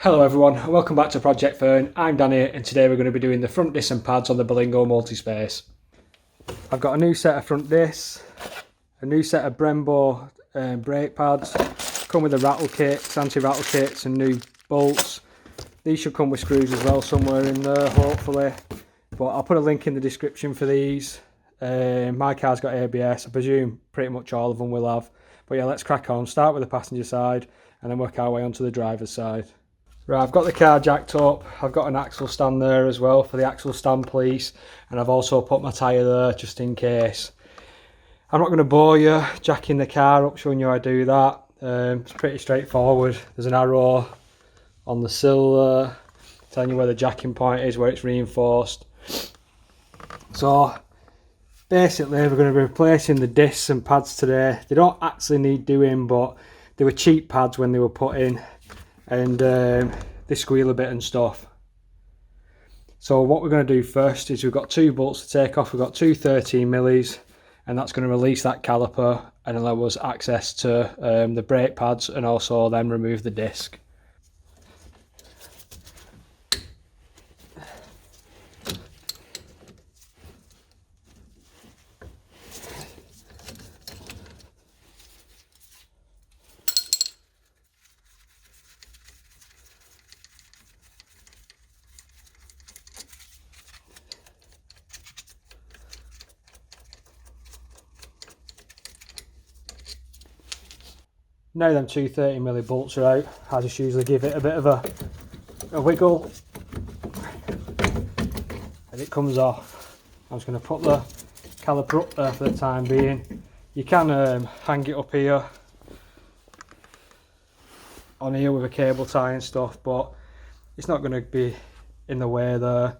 Hello everyone, and welcome back to Project Fern. I'm Danny, and today we're going to be doing the front disc and pads on the Berlingo Multispace. I've got a new set of front discs, a new set of Brembo brake pads, come with the rattle kits, anti-rattle kits and new bolts. These should come with screws as well somewhere in there, hopefully. But I'll put a link in the description for these. My car's got ABS, I presume pretty much all of them will have. But yeah, let's crack on. Start with the passenger side and then work our way onto the driver's side. Right, I've got the car jacked up, I've got an axle stand there as well for the axle stand police, and I've also put my tyre there just in case. I'm not going to bore you jacking the car up, showing you how I do that. It's pretty straightforward. There's an arrow on the sill there, telling you where the jacking point is, where it's reinforced. So basically we're going to be replacing the discs and pads today. They don't actually need doing, but they were cheap pads when they were put in. And they squeal a bit and stuff. So what we're going to do first is we've got two bolts to take off. We've got two 13mm, and that's going to release that caliper and allow us access to the brake pads, and also then remove the disc. Now them two 30mm bolts are out, I just usually give it a bit of a wiggle and it comes off. I'm just going to put the caliper up there for the time being. You can hang it up here, on here with a cable tie and stuff, but it's not going to be in the way there.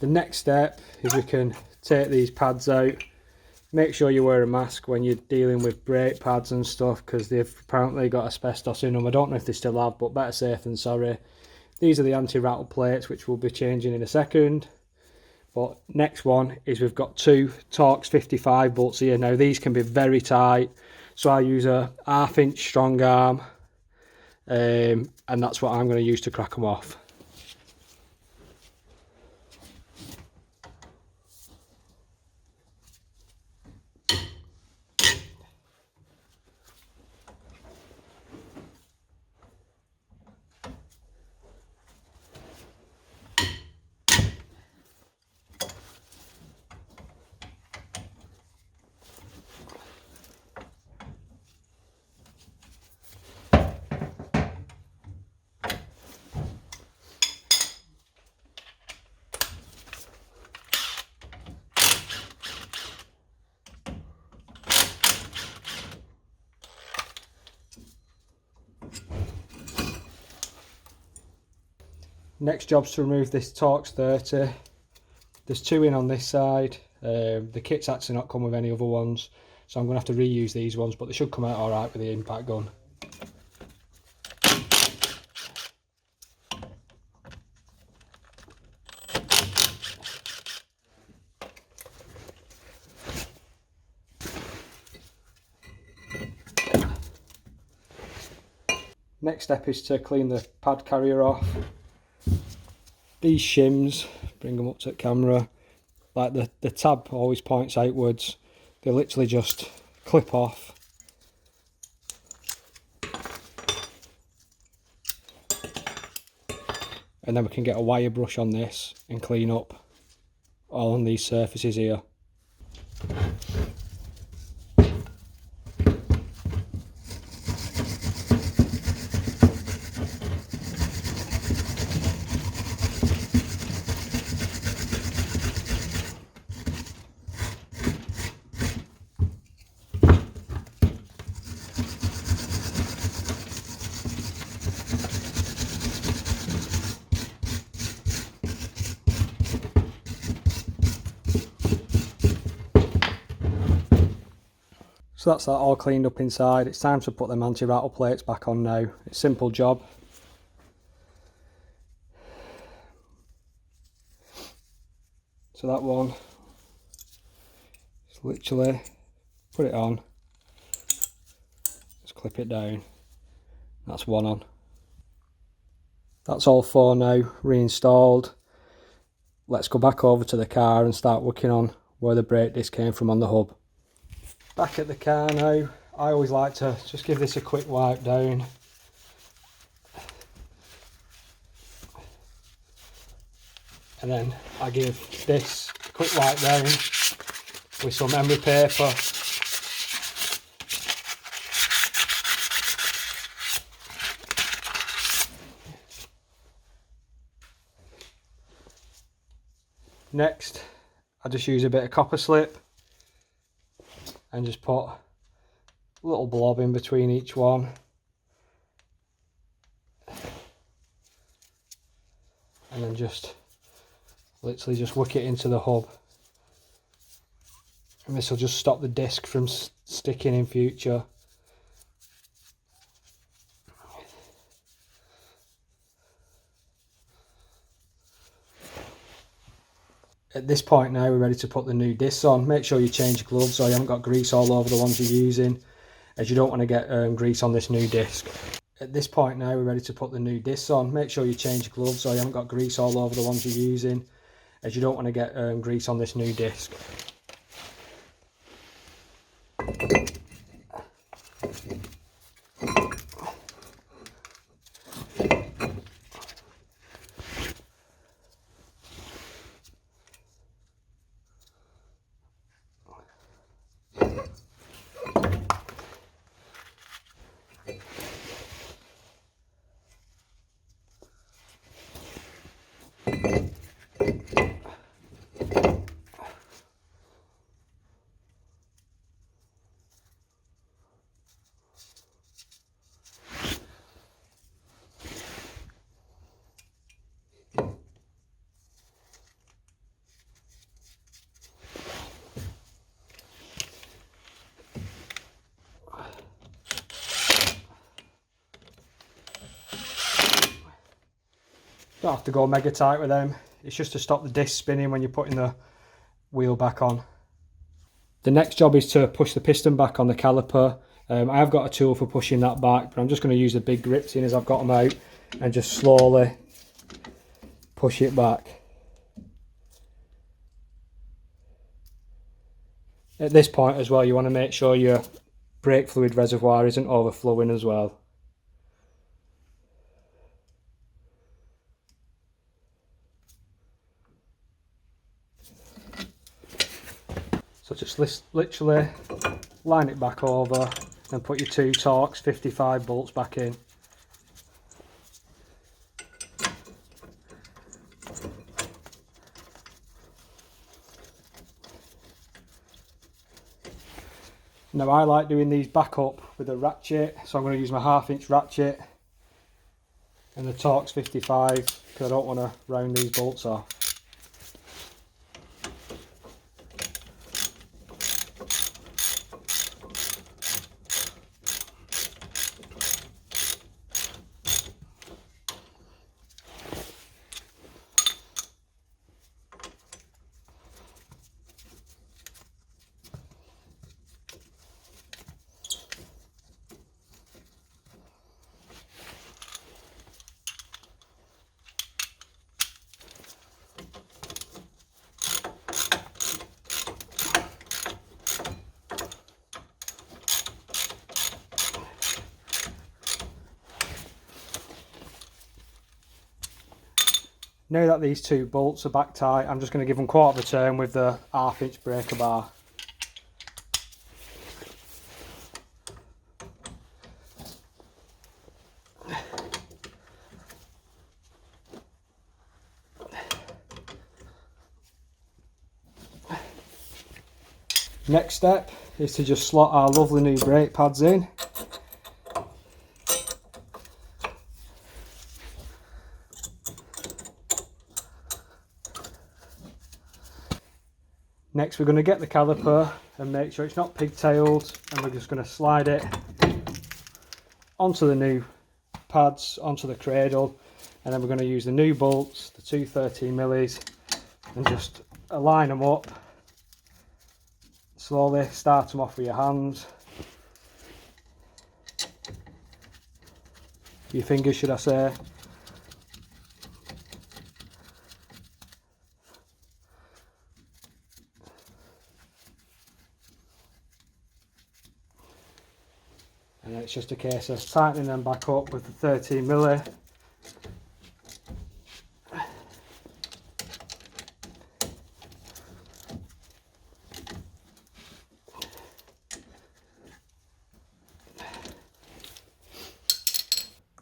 The next step is we can take these pads out. Make sure you wear a mask when you're dealing with brake pads and stuff, because they've apparently got asbestos in them. I don't know if they still have, but better safe than sorry. These are the anti-rattle plates, which we'll be changing in a second. But next one is we've got two Torx 55 bolts here. Now these can be very tight, so I use a 1/2 inch strong arm, and that's what I'm going to use to crack them off. Next job's to remove this Torx 30. There's two in on this side. The kit's actually not come with any other ones, so I'm going to have to reuse these ones, but they should come out alright with the impact gun. Next step is to clean the pad carrier off. These shims, bring them up to the camera, like the tab always points outwards. They literally just clip off. And then we can get a wire brush on this and clean up all on these surfaces here. So that's that all cleaned up inside. It's time to put them anti-rattle plates back on now. It's a simple job. So that one, just literally put it on, just clip it down. That's one on. That's all four now reinstalled. Let's go back over to the car and start working on where the brake disc came from on the hub. Back at the car now, I always like to just give this a quick wipe down. And then I give this a quick wipe down with some emery paper. Next, I just use a bit of copper slip and just put a little blob in between each one. And then just literally just wick it into the hub. And this will just stop the disc from sticking in future. At this point now we're ready to put the new discs on. Make sure you change gloves so you haven't got grease all over the ones you're using, as you don't want to get grease on this new disc. At this point now we're ready to put the new discs on. Make sure you change gloves so you haven't got grease all over the ones you're using, as you don't want to get grease on this new disc. Don't have to go mega tight with them, it's just to stop the disc spinning when you're putting the wheel back on. The next job is to push the piston back on the caliper. I have got a tool for pushing that back, but I'm just going to use the big grips in as I've got them out and just slowly push it back. At this point as well, you want to make sure your brake fluid reservoir isn't overflowing as well. So just literally line it back over and put your two Torx 55 bolts back in. Now I like doing these back up with a ratchet, so I'm going to use my 1/2 inch ratchet and the Torx 55 because I don't want to round these bolts off. Now that these two bolts are back tight, I'm just going to give them 1/4 of a turn with the 1/2 inch breaker bar. Next step is to just slot our lovely new brake pads in. Next we're going to get the caliper and make sure it's not pigtailed, and we're just going to slide it onto the new pads, onto the cradle, and then we're going to use the new bolts, the two 13mm, and just align them up. Slowly start them off with your hands, your fingers should I say, and it's just a case of tightening them back up with the 13mm.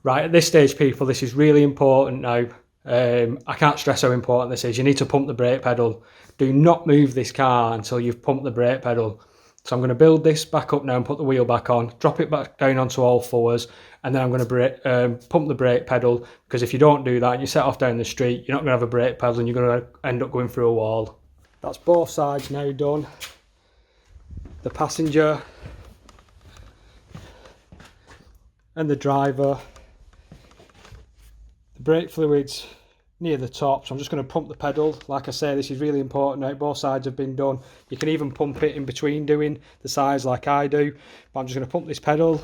Right, at this stage, people, this is really important now. I can't stress how important this is. You need to pump the brake pedal. Do not move this car until you've pumped the brake pedal. So I'm going to build this back up now and put the wheel back on, drop it back down onto all fours, and then I'm going to pump the brake pedal, because if you don't do that and you set off down the street, you're not going to have a brake pedal and you're going to end up going through a wall. That's both sides now done. The passenger and the driver. The brake fluid's near the top, so I'm just going to pump the pedal. Like I say, this is really important now. Both sides have been done. You can even pump it in between doing the sides like I do, but I'm just going to pump this pedal.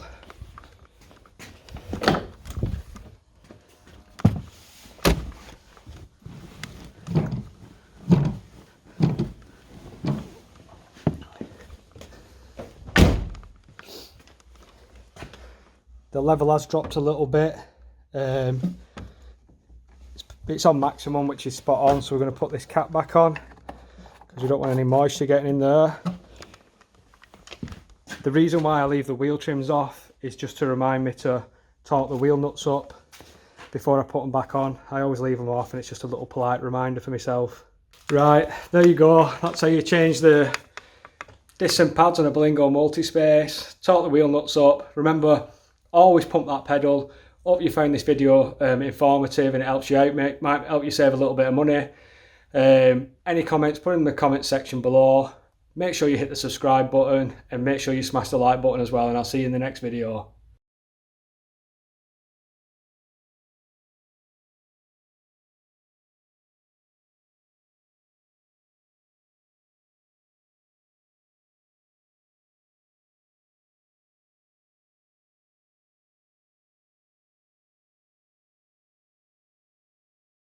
The level has dropped a little bit. It's on maximum, which is spot on, so we're going to put this cap back on because we don't want any moisture getting in there. The reason why I leave the wheel trims off is just to remind me to torque the wheel nuts up before I put them back on. I always leave them off, and it's just a little polite reminder for myself. Right, there you go. That's how you change the discs and pads on a Berlingo Multispace. Torque the wheel nuts up. Remember, always pump that pedal. Hope you found this video informative and it helps you out, mate. Might help you save a little bit of money. Any comments, put in the comment section below. Make sure you hit the subscribe button and make sure you smash the like button as well, and I'll see you in the next video.